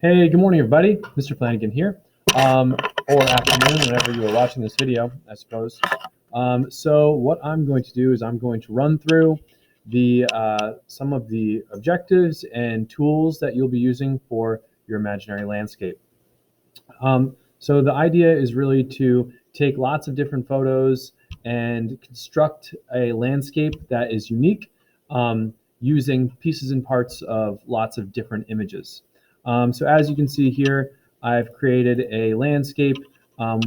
Hey, good morning, everybody. Mr. Flanagan here, or afternoon, whenever you are watching this video, I suppose. So what I'm going to do is I'm going to run through the some of the objectives and tools that you'll be using for your imaginary landscape. So the idea is really to take lots of different photos and construct a landscape that is unique using pieces and parts of lots of different images. So as you can see here, I've created a landscape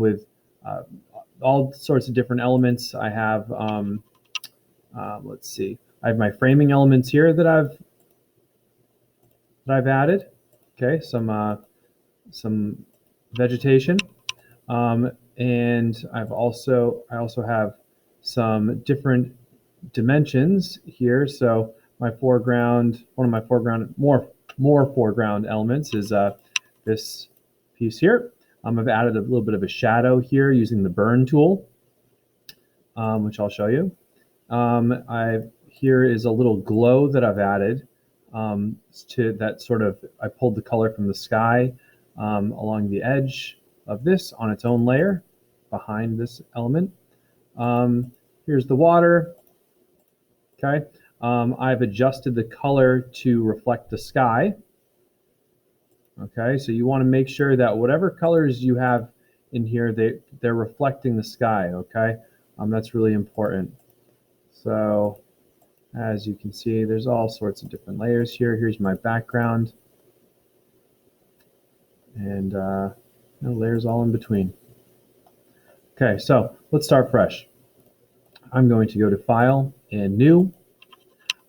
with all sorts of different elements. I have, let's see, I have my framing elements here that I've added. Okay, some vegetation, and I also have some different dimensions here. So my foreground, one of my foreground, more foreground elements is this piece here. I've added a little bit of a shadow here using the burn tool, which I'll show you. Here is a little glow that I've added to that sort of, I pulled the color from the sky along the edge of this on its own layer behind this element. Here's the water. Okay, I've adjusted the color to reflect the sky. Okay, so you want to make sure that whatever colors you have in here, they're reflecting the sky. Okay, that's really important. So as you can see, there's all sorts of different layers here. Here's my background, and layers all in between. Okay, so let's start fresh. I'm going to go to File and New.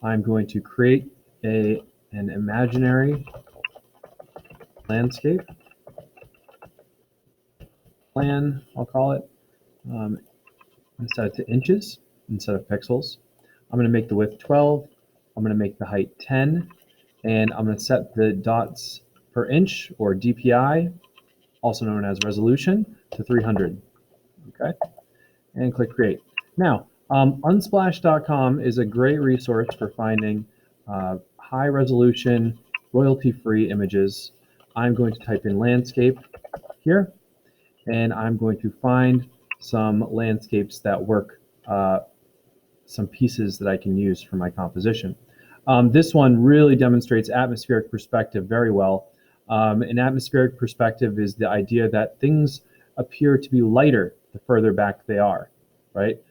I'm going to create an imaginary landscape plan, I'll call it. Set it to inches instead of pixels. I'm going to make the width 12. I'm going to make the height 10, and I'm going to set the dots per inch, or DPI, also known as resolution, to 300. Okay, and click Create. Now, Unsplash.com is a great resource for finding high-resolution, royalty-free images. I'm going to type in landscape here, and I'm going to find some landscapes that work, some pieces that I can use for my composition. This one really demonstrates atmospheric perspective very well. An atmospheric perspective is the idea that things appear to be lighter the further back they are, right?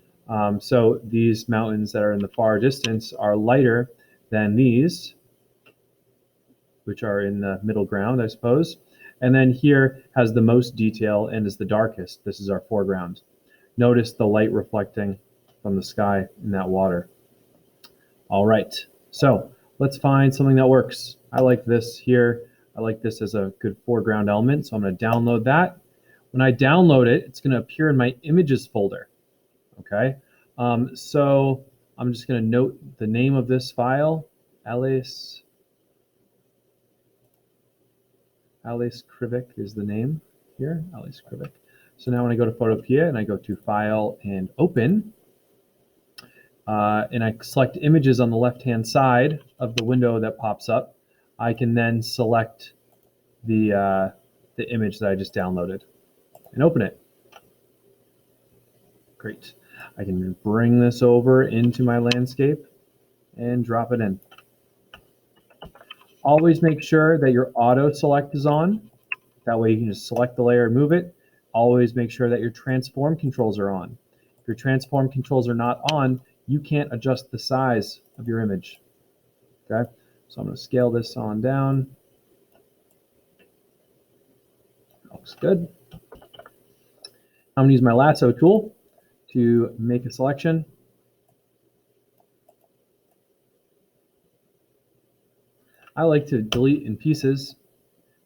So these mountains that are in the far distance are lighter than these, which are in the middle ground, I suppose. And then here has the most detail and is the darkest. This is our foreground. Notice the light reflecting from the sky in that water. All right, so let's find something that works. I like this here. I like this as a good foreground element, so I'm going to download that. When I download it, it's going to appear in my images folder. Okay, so I'm just going to note the name of this file, Alice Krivik is the name here, Alice Krivik. So now when I go to Photopea and I go to File and Open, and I select images on the left-hand side of the window that pops up, I can then select the image that I just downloaded and open it. Great. I can bring this over into my landscape and drop it in. Always make sure that your auto select is on. That way you can just select the layer and move it. Always make sure that your transform controls are on. If your transform controls are not on, you can't adjust the size of your image. Okay, so I'm going to scale this on down. Looks good. I'm going to use my lasso tool to make a selection. I like to delete in pieces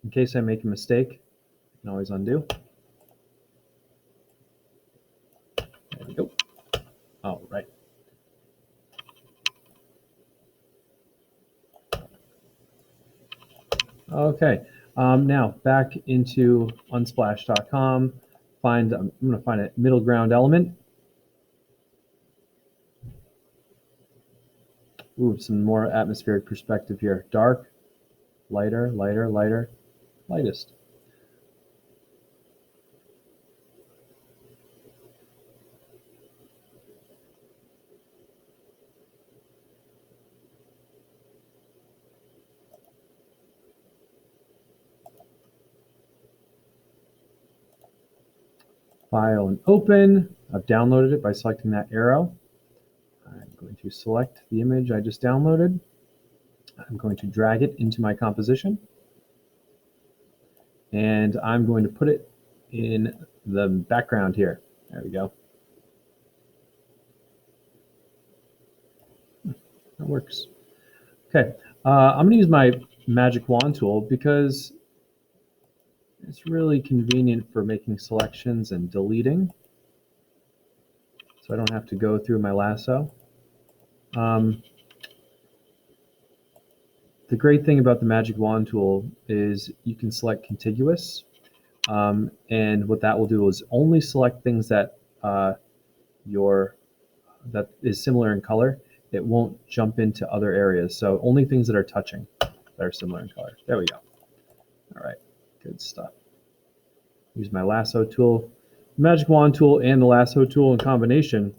in case I make a mistake. I can always undo. There we go. All right. Okay, now back into Unsplash.com. I'm going to find a middle ground element. Ooh, some more atmospheric perspective here. Dark, lighter, lighter, lighter. lightest. File and open. I've downloaded it by selecting that arrow. I'm going to select the image I just downloaded. I'm going to drag it into my composition. And I'm going to put it in the background here. There we go. That works. Okay, I'm going to use my magic wand tool because it's really convenient for making selections and deleting. So I don't have to go through my lasso. The great thing about the magic wand tool is you can select contiguous. And what that will do is only select things that that is similar in color. It won't jump into other areas. So only things that are touching that are similar in color. There we go. All right, good stuff. Use my lasso tool. The magic wand tool and the lasso tool in combination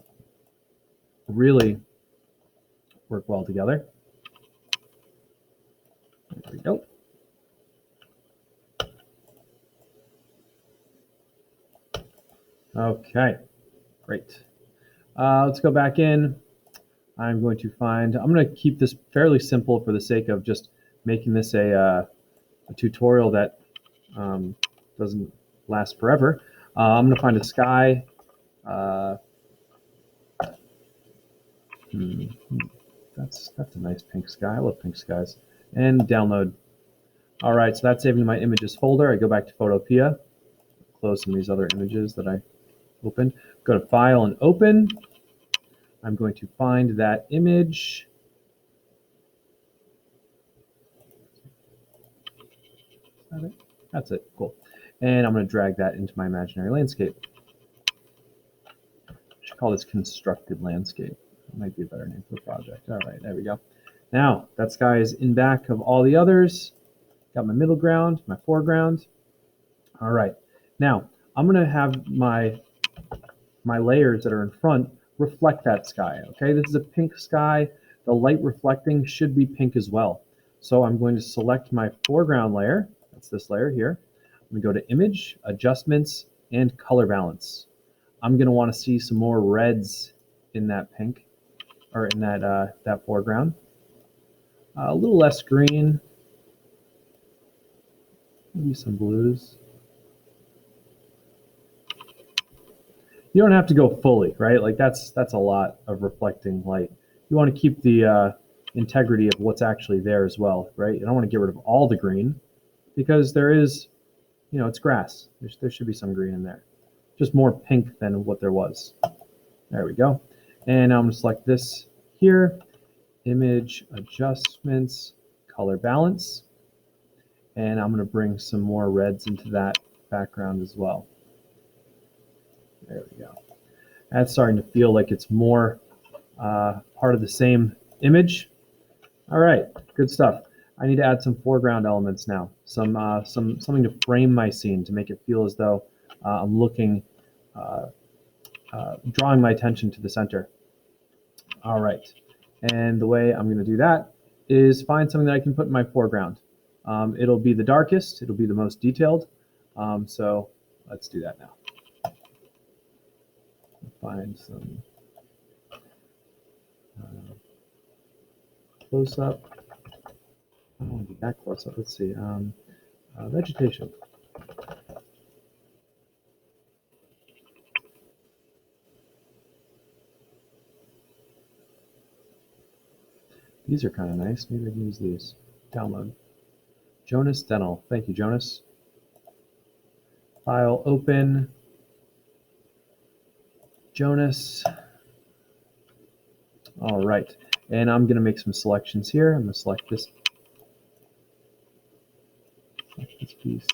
really work well together. There we go. Okay, great. Let's go back in. I'm going to keep this fairly simple for the sake of just making this a tutorial that doesn't last forever. I'm going to find a sky. That's a nice pink sky. I love pink skies. And download. All right, so that's saving my images folder. I go back to Photopea, close some of these other images that I opened. Go to File and Open. I'm going to find that image. Is that it? That's it. Cool. And I'm going to drag that into my imaginary landscape. I should call this constructed landscape. That might be a better name for the project. All right, there we go. Now, that sky is in back of all the others. Got my middle ground, my foreground. All right. Now, I'm going to have my layers that are in front reflect that sky. Okay, this is a pink sky. The light reflecting should be pink as well. So I'm going to select my foreground layer. That's this layer here. I'm going to go to Image, Adjustments, and Color Balance. I'm going to want to see some more reds in that pink, or in that foreground. A little less green. Maybe some blues. You don't have to go fully, right? Like that's a lot of reflecting light. You want to keep the integrity of what's actually there as well, right? You don't want to get rid of all the green because there is, it's grass. There should be some green in there. Just more pink than what there was. There we go. And now I'm going to select this here, Image, Adjustments, Color Balance. And I'm going to bring some more reds into that background as well. There we go. That's starting to feel like it's more part of the same image. All right, good stuff. I need to add some foreground elements now. Something to frame my scene to make it feel as though I'm looking, drawing my attention to the center. All right, and the way I'm going to do that is find something that I can put in my foreground. It'll be the darkest. It'll be the most detailed. So let's do that now. Find some close up. I don't want to be that close up. Let's see. Vegetation. These are kind of nice. Maybe I can use these. Download. Jonas Dental. Thank you, Jonas. File open. Jonas. All right. And I'm going to make some selections here. I'm going to select this piece.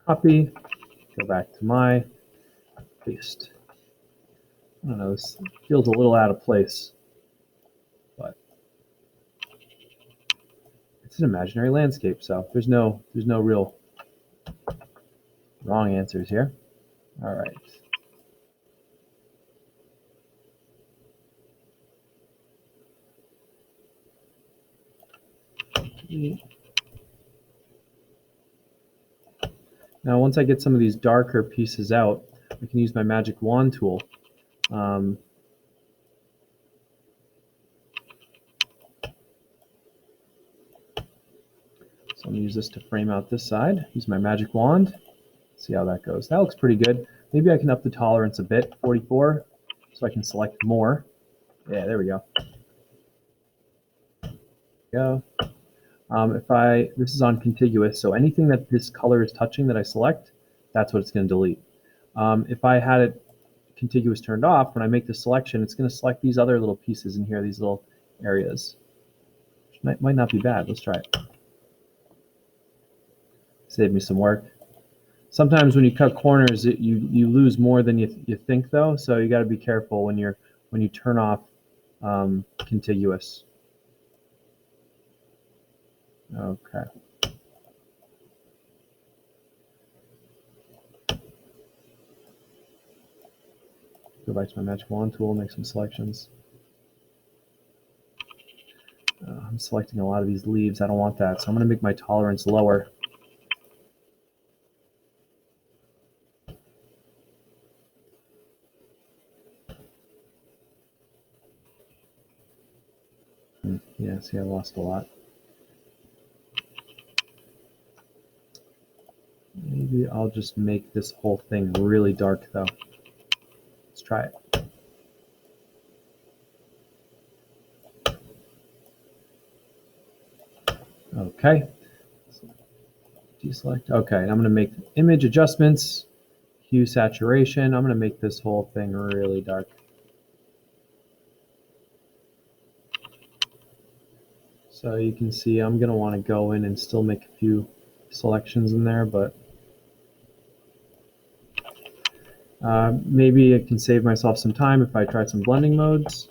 Copy. Go back to my paste. I don't know, this feels a little out of place, but it's an imaginary landscape, so there's no real wrong answers here. All right. Now, once I get some of these darker pieces out, I can use my magic wand tool. So I'm going to use this to frame out this side. Use my magic wand. See how that goes. That looks pretty good. Maybe I can up the tolerance a bit, 44, so I can select more. Yeah, there we go. This is on contiguous, so anything that this color is touching that I select, that's what it's going to delete. If I had it contiguous turned off, when I make the selection, it's going to select these other little pieces in here, these little areas. Which might not be bad. Let's try it. Save me some work. Sometimes when you cut corners, you lose more than you think, though. So you got to be careful when you turn off contiguous. Okay. Go back to my magic wand tool, make some selections. I'm selecting a lot of these leaves. I don't want that, so I'm going to make my tolerance lower. Yeah, see, I lost a lot. Maybe I'll just make this whole thing really dark, though. Let's try it. Okay. Deselect. Okay, I'm going to make image adjustments, hue saturation. I'm going to make this whole thing really dark. So you can see I'm going to want to go in and still make a few selections in there, but maybe I can save myself some time if I try some blending modes.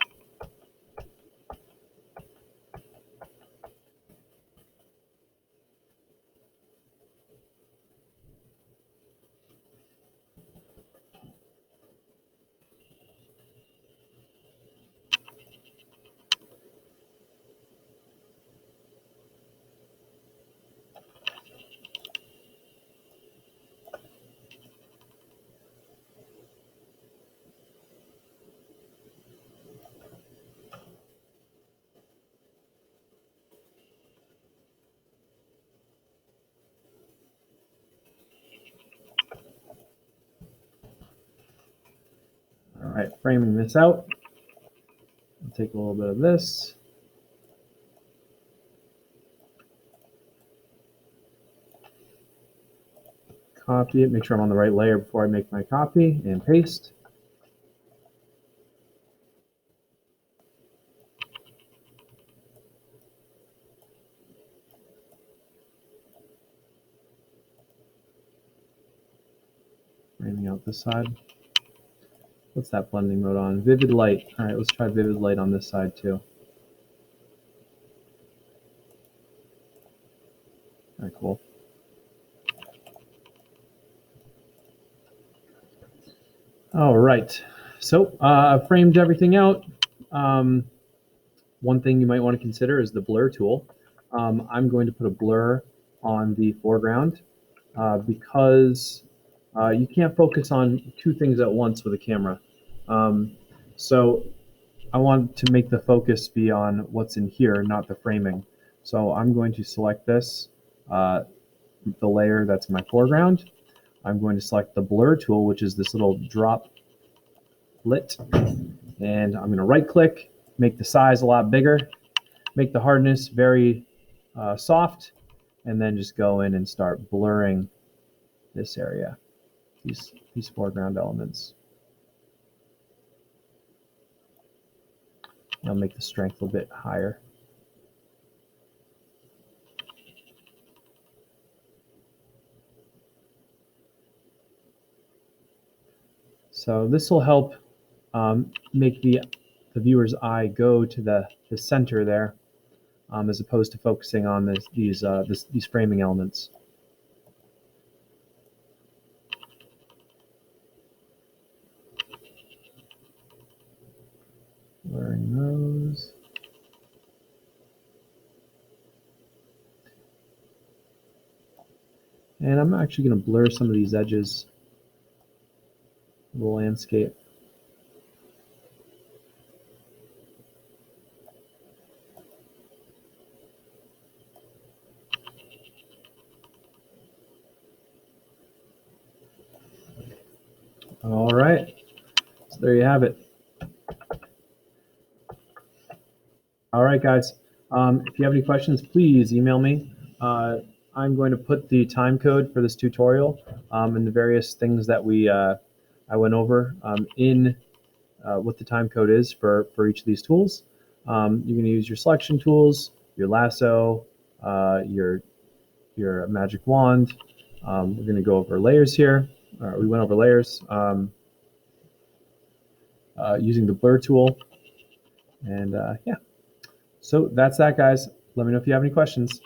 All right, framing this out. I'll take a little bit of this. Copy it, make sure I'm on the right layer before I make my copy, and paste. Framing out this side. What's that blending mode on? Vivid light. All right, let's try vivid light on this side too. All right, cool. All right, so I've framed everything out. One thing you might want to consider is the blur tool. I'm going to put a blur on the foreground because you can't focus on two things at once with a camera. So I want to make the focus be on what's in here, not the framing. So I'm going to select this, the layer that's my foreground. I'm going to select the blur tool, which is this little drop lit, and I'm going to right click, make the size a lot bigger, make the hardness very soft, and then just go in and start blurring this area, these foreground elements. I'll make the strength a bit higher. So this will help make the viewer's eye go to the center there, as opposed to focusing on these framing elements. Blurring those. And I'm actually going to blur some of these edges of the landscape. All right, so there you have it. All right, guys. If you have any questions, please email me. I'm going to put the time code for this tutorial and the various things that I went over in what the time code is for each of these tools. You're going to use your selection tools, your lasso, your magic wand. We're going to go over layers here. We went over layers using the blur tool. And yeah, so that's that, guys. Let me know if you have any questions.